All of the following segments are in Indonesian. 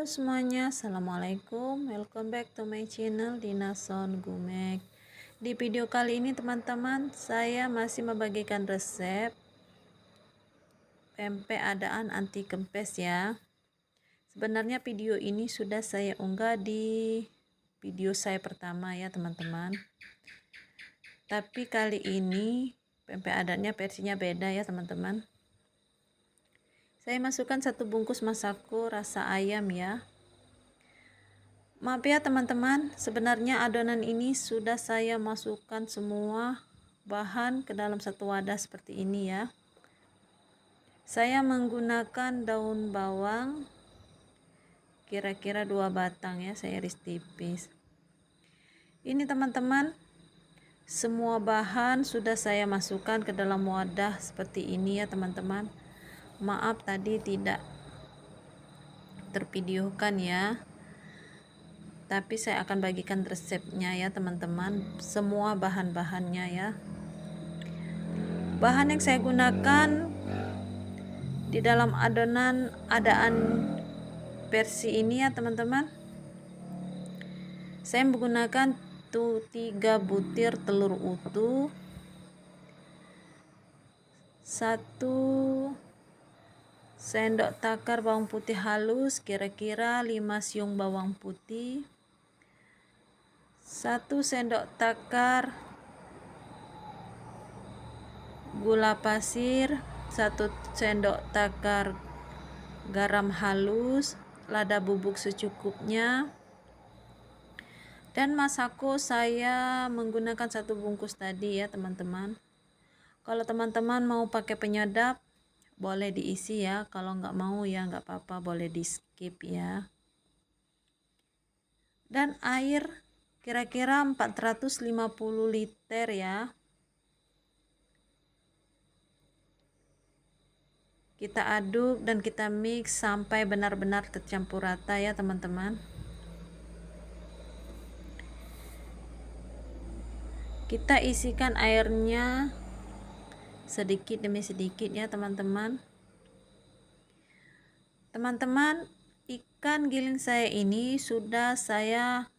semuanya, assalamualaikum, welcome back to my channel Dina Son Gumek. Di video kali ini teman-teman, saya masih membagikan resep pempek adaan anti kempes ya. Sebenarnya video ini sudah saya unggah di video saya pertama ya teman-teman, tapi kali ini pempek adaannya versinya beda ya teman-teman. Saya masukkan 1 bungkus masako rasa ayam ya. Maaf ya teman-teman, sebenarnya adonan ini sudah saya masukkan semua bahan ke dalam satu wadah seperti ini ya. Saya menggunakan daun bawang kira-kira 2 batang ya, saya iris tipis. Ini teman-teman, semua bahan sudah saya masukkan ke dalam wadah seperti ini ya teman-teman. Maaf tadi tidak tervideokan ya, tapi saya akan bagikan resepnya ya teman-teman, semua bahan-bahannya ya. Bahan yang saya gunakan di dalam adonan adaan versi ini ya teman-teman, saya menggunakan 3 butir telur utuh, 1 sendok takar bawang putih halus, kira-kira 5 siung bawang putih, 1 sendok takar gula pasir, 1 sendok takar garam halus, lada bubuk secukupnya, dan masako saya menggunakan 1 bungkus tadi ya teman-teman. Kalau teman-teman mau pakai penyedap boleh diisi ya, kalau nggak mau ya nggak apa-apa, boleh di skip ya. Dan air kira-kira 450 liter ya. Kita aduk dan kita mix sampai benar-benar tercampur rata ya teman-teman. Kita isikan airnya sedikit demi sedikit ya teman-teman. Teman-teman, ikan giling saya ini sudah saya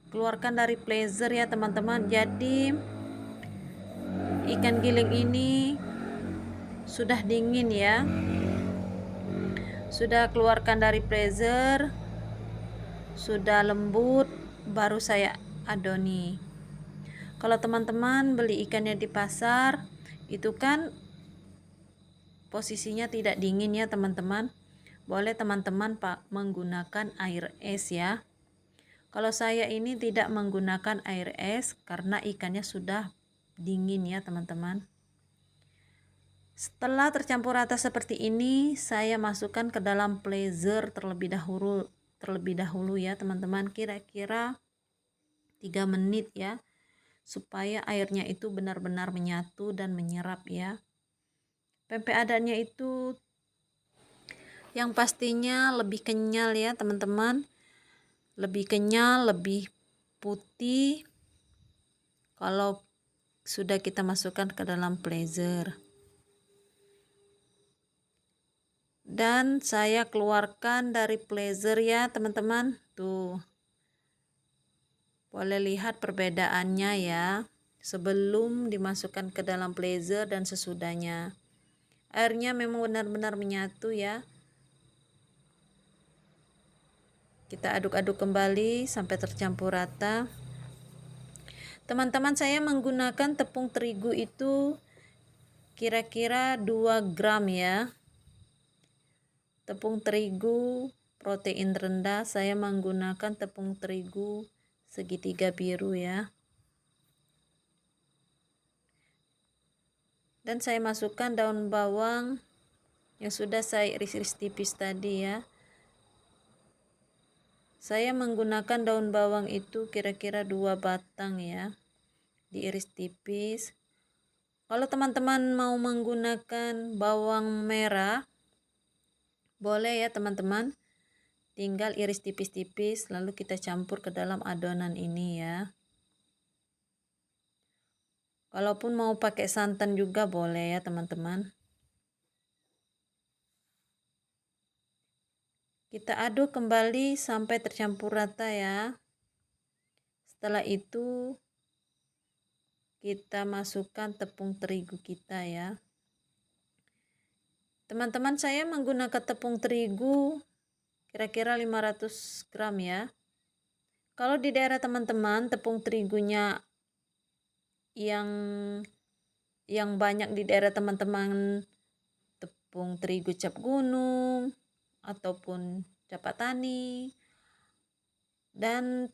keluarkan dari freezer ya teman-teman. Jadi ikan giling ini sudah dingin ya, sudah keluarkan dari freezer, sudah lembut, baru saya adoni. Kalau teman-teman beli ikannya di pasar, itu kan posisinya tidak dingin ya teman-teman. Boleh teman-teman menggunakan air es ya. Kalau saya ini tidak menggunakan air es karena ikannya sudah dingin ya teman-teman. Setelah tercampur rata seperti ini, saya masukkan ke dalam freezer terlebih dahulu ya teman-teman, kira-kira 3 menit ya, supaya airnya itu benar-benar menyatu dan menyerap ya. Pempek adannya itu yang pastinya lebih kenyal ya teman-teman, lebih kenyal, lebih putih kalau sudah kita masukkan ke dalam freezer. Dan saya keluarkan dari freezer ya teman-teman, tuh boleh lihat perbedaannya ya, sebelum dimasukkan ke dalam freezer dan sesudahnya. Airnya memang benar-benar menyatu ya. Kita aduk-aduk kembali sampai tercampur rata. Teman-teman, saya menggunakan tepung terigu itu kira-kira 2 gram ya. Tepung terigu protein rendah, saya menggunakan tepung terigu segitiga biru ya. Dan saya masukkan daun bawang yang sudah saya iris-iris tipis tadi ya. Saya menggunakan daun bawang itu kira-kira 2 batang ya, diiris tipis. Kalau teman-teman mau menggunakan bawang merah, boleh ya teman-teman, tinggal iris tipis-tipis lalu kita campur ke dalam adonan ini ya. Kalaupun mau pakai santan juga boleh ya teman-teman. Kita aduk kembali sampai tercampur rata ya. Setelah itu kita masukkan tepung terigu kita ya. Teman-teman, saya menggunakan tepung terigu kira-kira 500 gram ya. Kalau di daerah teman-teman tepung terigunya yang banyak di daerah teman-teman tepung terigu cap gunung ataupun cap tani dan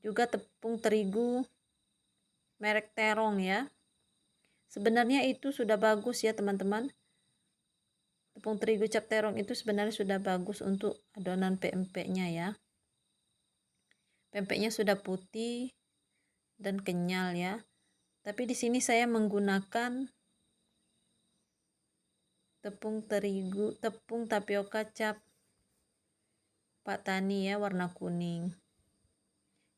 juga tepung terigu merek Terong ya. Sebenarnya itu sudah bagus ya teman-teman. Tepung terigu cap Terong itu sebenarnya sudah bagus untuk adonan pempeknya ya. Pempeknya sudah putih dan kenyal ya. Tapi di sini saya menggunakan tepung tapioka cap Pak Tani ya, warna kuning.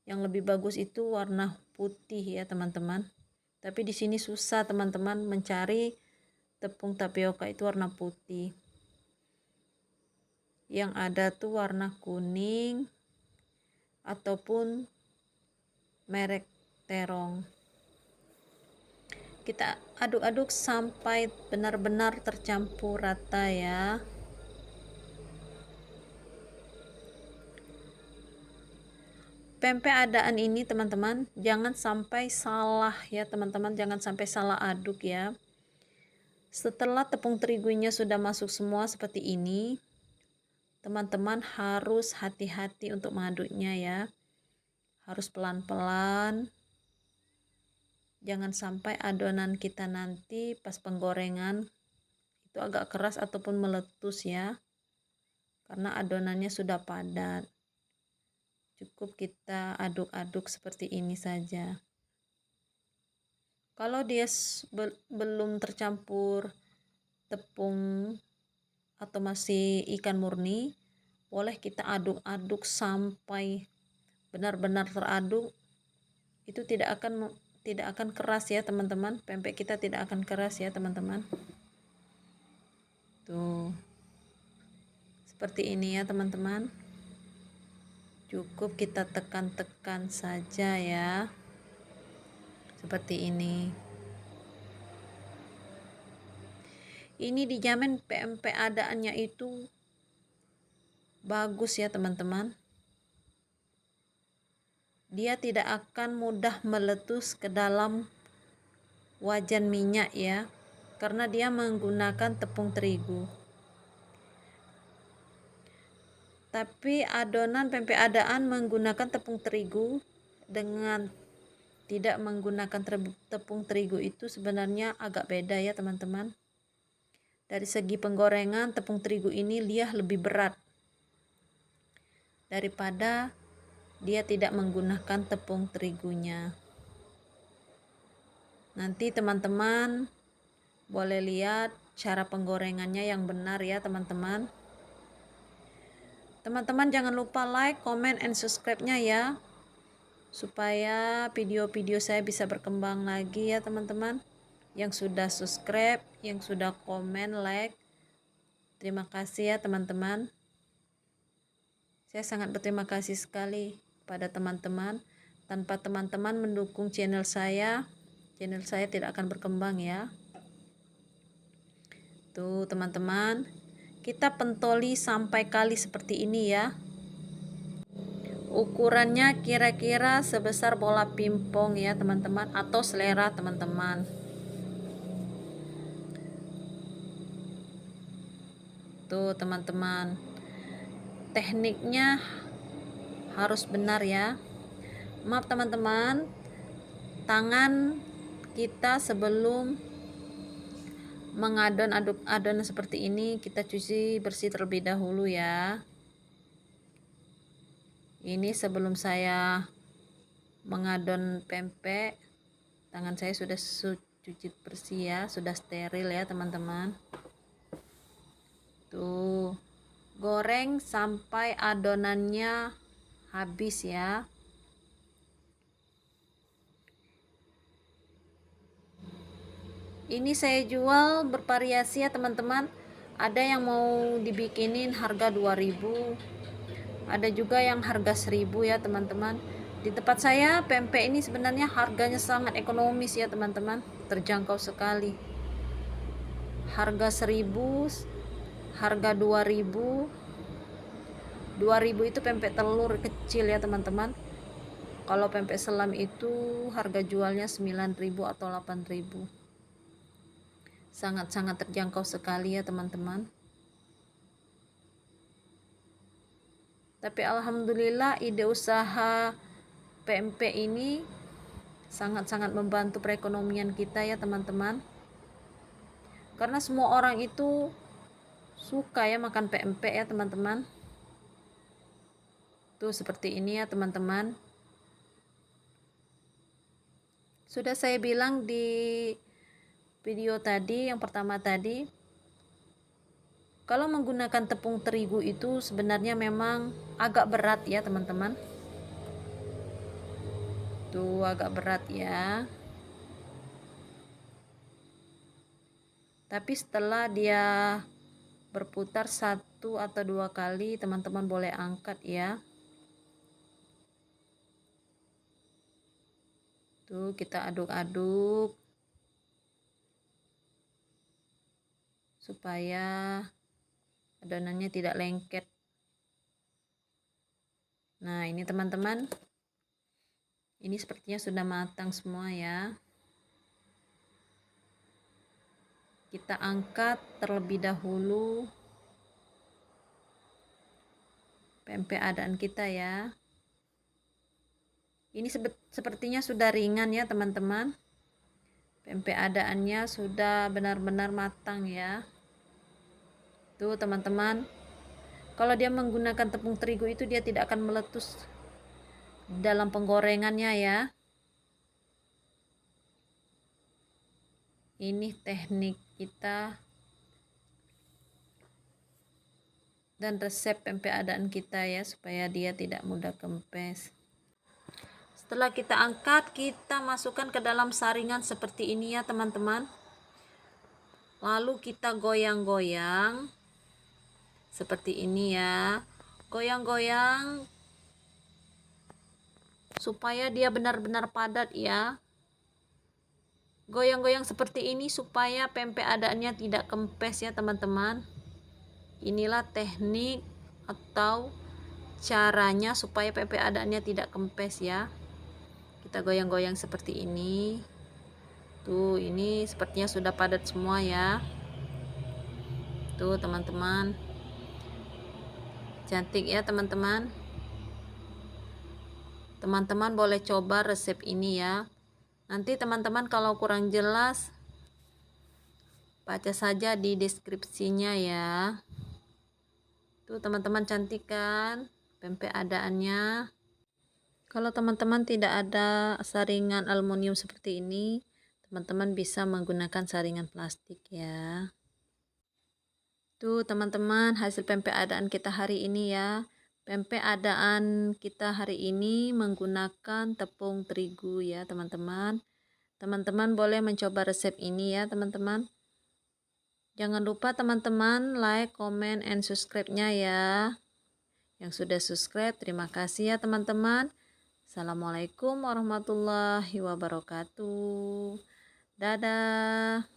Yang lebih bagus itu warna putih ya teman-teman. Tapi di sini susah teman-teman mencari tepung tapioka itu warna putih. Yang ada tuh warna kuning ataupun merek Terong. Kita aduk-aduk sampai benar-benar tercampur rata ya. Pempek adaan ini teman-teman jangan sampai salah ya teman-teman, jangan sampai salah aduk ya. Setelah tepung terigunya sudah masuk semua seperti ini, teman-teman harus hati-hati untuk mengaduknya ya. Harus pelan-pelan. Jangan sampai adonan kita nanti pas penggorengan itu agak keras ataupun meletus ya. Karena adonannya sudah padat. Cukup kita aduk-aduk seperti ini saja. Kalau dia belum tercampur tepung atau masih ikan murni, boleh kita aduk-aduk sampai benar-benar teraduk. Itu tidak akan keras ya teman-teman. Pempek kita tidak akan keras ya teman-teman. Tuh. Seperti ini ya teman-teman. Cukup kita tekan-tekan saja ya. Seperti ini. Ini dijamin pempek adaannya itu bagus ya teman-teman. Dia tidak akan mudah meletus ke dalam wajan minyak ya, karena dia menggunakan tepung terigu. Tapi adonan pempek adaan menggunakan tepung terigu dengan tidak menggunakan tepung terigu itu sebenarnya agak beda ya teman-teman. Dari segi penggorengan tepung terigu ini dia lebih berat daripada dia tidak menggunakan tepung terigunya. Nanti teman-teman boleh lihat cara penggorengannya yang benar ya teman-teman. Teman-teman jangan lupa like, comment, and subscribe-nya ya. Supaya video-video saya bisa berkembang lagi ya teman-teman. Yang sudah subscribe, yang sudah komen, like. Terima kasih ya teman-teman. Saya sangat berterima kasih sekali pada teman-teman. Tanpa teman-teman mendukung channel saya tidak akan berkembang ya. Tuh teman-teman, kita pentoli sampai kali seperti ini ya. Ukurannya kira-kira sebesar bola pingpong ya teman-teman, atau selera teman-teman. Tuh teman-teman, tekniknya harus benar ya. Maaf teman-teman, tangan kita sebelum mengadon adonan seperti ini kita cuci bersih terlebih dahulu ya. Ini sebelum saya mengadon pempek, tangan saya sudah cuci bersih ya, sudah steril ya teman-teman. Tuh, goreng sampai adonannya habis ya. Ini saya jual bervariasi ya teman-teman. Ada yang mau dibikinin harga 2000, ada juga yang harga 1000 ya teman-teman. Di tempat saya pempek ini sebenarnya harganya sangat ekonomis ya teman-teman, terjangkau sekali. Harga 1000, harga 2000 itu pempek telur kecil ya teman-teman. Kalau pempek selam itu harga jualnya 9.000 atau 8.000. Sangat-sangat terjangkau sekali ya teman-teman. Tapi alhamdulillah ide usaha PMP ini sangat-sangat membantu perekonomian kita ya teman-teman. Karena semua orang itu suka ya makan PMP ya teman-teman. Tuh seperti ini ya teman-teman. Sudah saya bilang di video tadi, yang pertama tadi, kalau menggunakan tepung terigu itu sebenarnya memang agak berat ya teman-teman. Tuh agak berat ya. Tapi setelah dia berputar 1 atau 2 kali, teman-teman boleh angkat ya. Tuh kita aduk-aduk supaya adonannya tidak lengket. Nah ini teman-teman, ini sepertinya sudah matang semua ya. Kita angkat terlebih dahulu pempek adaan kita ya. Ini sepertinya sudah ringan ya teman-teman. Pempek adaannya sudah benar-benar matang ya. Tuh teman-teman, kalau dia menggunakan tepung terigu itu dia tidak akan meletus dalam penggorengannya ya. Ini teknik kita dan resep pempek adaan kita ya, supaya dia tidak mudah kempes. Setelah kita angkat, kita masukkan ke dalam saringan seperti ini ya teman-teman. Lalu kita goyang-goyang seperti ini ya, goyang-goyang supaya dia benar-benar padat ya. Goyang-goyang seperti ini supaya pempek adaannya tidak kempes ya teman-teman. Inilah teknik atau caranya supaya pempek adaannya tidak kempes ya. Kita goyang-goyang seperti ini. Tuh ini sepertinya sudah padat semua ya. Tuh teman-teman, cantik ya teman-teman. Teman-teman boleh coba resep ini ya. Nanti teman-teman kalau kurang jelas baca saja di deskripsinya ya. Tuh teman-teman, cantik kan pempek adaannya. Kalau teman-teman tidak ada saringan aluminium seperti ini, teman-teman bisa menggunakan saringan plastik ya. Tuh teman-teman, hasil pempek adaan kita hari ini ya. Pempek adaan kita hari ini menggunakan tepung terigu ya teman-teman. Teman-teman boleh mencoba resep ini ya teman-teman. Jangan lupa teman-teman like, comment, and subscribe-nya ya. Yang sudah subscribe, terima kasih ya teman-teman. Assalamualaikum warahmatullahi wabarakatuh. Dadah.